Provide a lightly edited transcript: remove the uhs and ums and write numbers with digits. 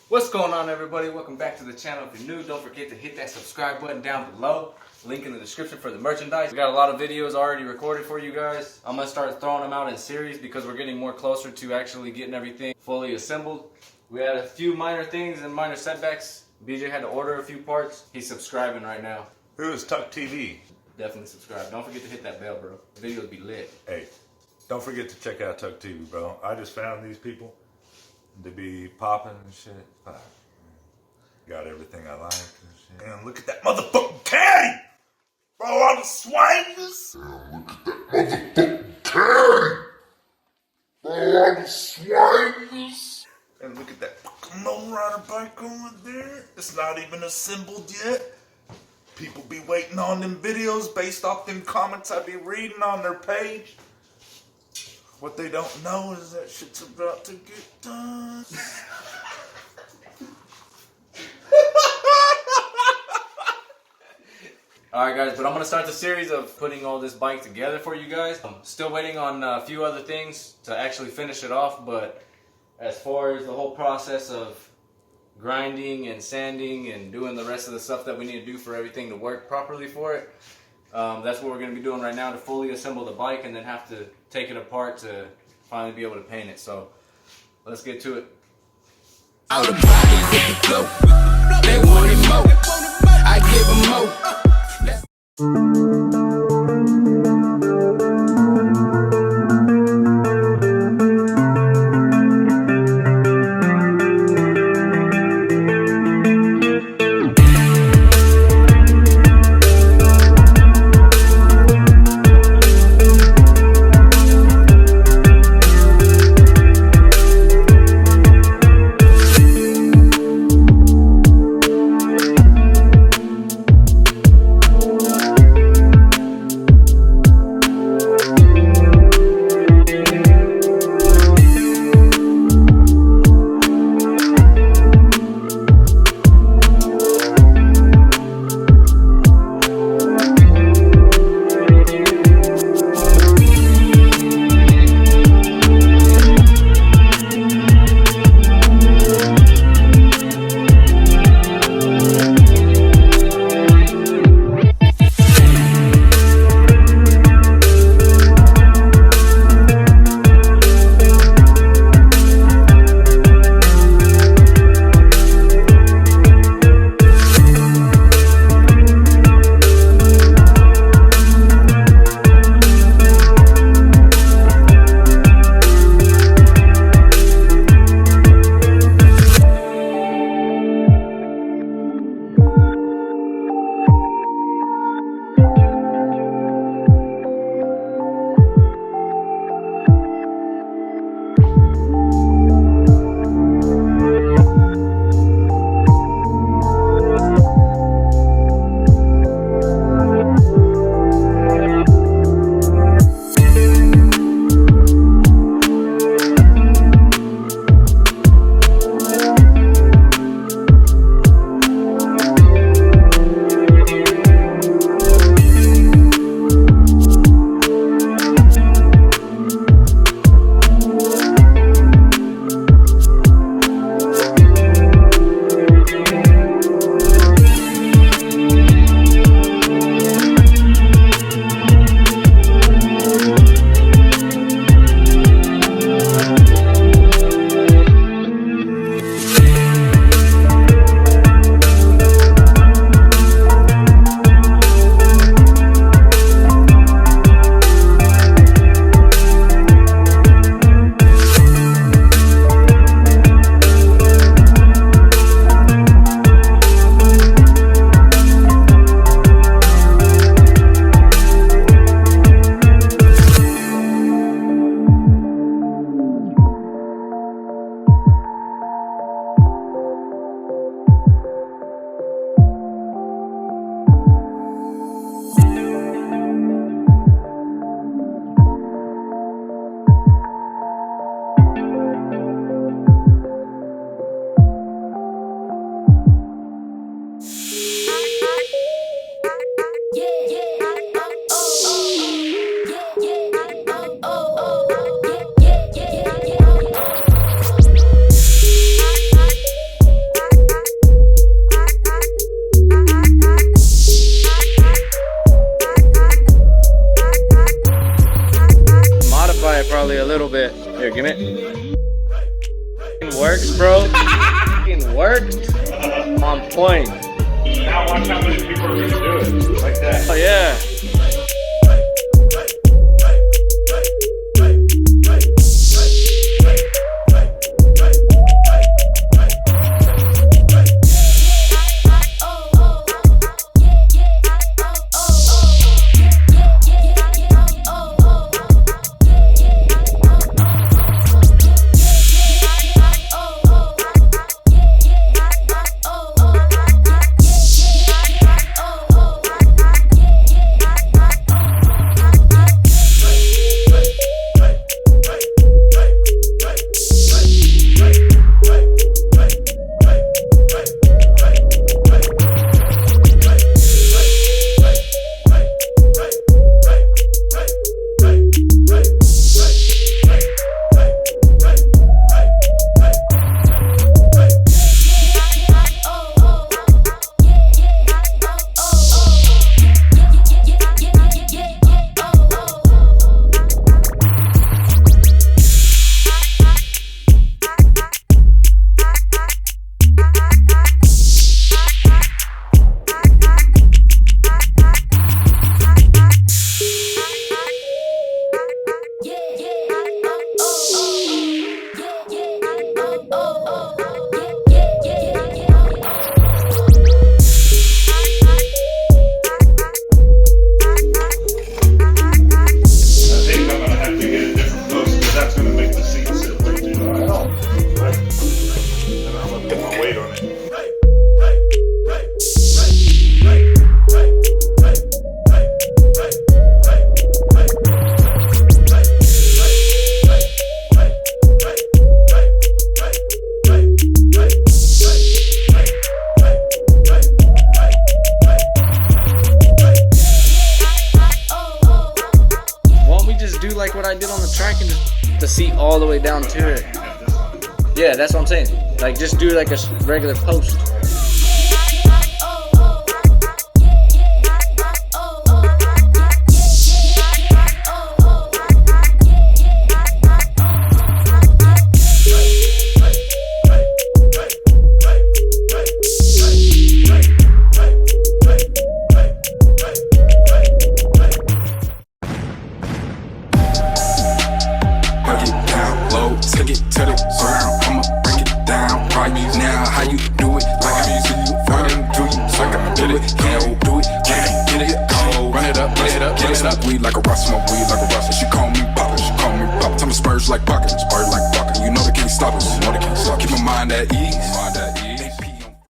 What's going on, everybody? Welcome back to the channel. If you're new, don't forget to hit that subscribe button down below. Link in the description for the merchandise. We got a lot of videos already recorded for you guys. I'm going to start throwing them out in series because we're getting more closer to actually getting everything fully assembled. We had a few minor things and minor setbacks. BJ had to order a few parts. He's subscribing right now. Who is Tuck TV? Definitely subscribe. Don't forget to hit that bell, bro. The video will be lit. Hey, don't forget to check out Tuck TV, bro. I just found these people to be popping and shit. Got everything I like and shit. And look at that motherfucking caddy! Bro, all the swangers! And look at that motherfucking caddy! Bro, all the swangers! And look at that fucking Lowrider bike over there. It's not even assembled yet. People be waiting on them videos based off them comments I be reading on their page. What they don't know is that shit's about to get done. Alright guys, but I'm going to start the series of putting all this bike together for you guys. I'm still waiting on a few other things to actually finish it off, but as far as the whole process of grinding and sanding and doing the rest of the stuff that we need to do for everything to work properly for it, that's what we're going to be doing right now to fully assemble the bike and then have to take it apart to finally be able to paint it. So let's get to it. Out of body with the flow. They wanted more. I give them more. bro. Fucking worked. On point. Now watch how many people are gonna do it. Like that. Oh yeah. Like what I did on the track and just the seat all the way down to it. Yeah, that's what I'm saying. Like just do like a regular post. Take it to the ground, I'ma break it down right now. How you do it? Like I used to you, running to you, so I can do it, can't do it, get it, cold. Run it up, get it up. Weed like a rock, smoke weed like a rock. She call me Papa, Time to spurge like bucket, you know they can't stop us, Keep my mind at ease.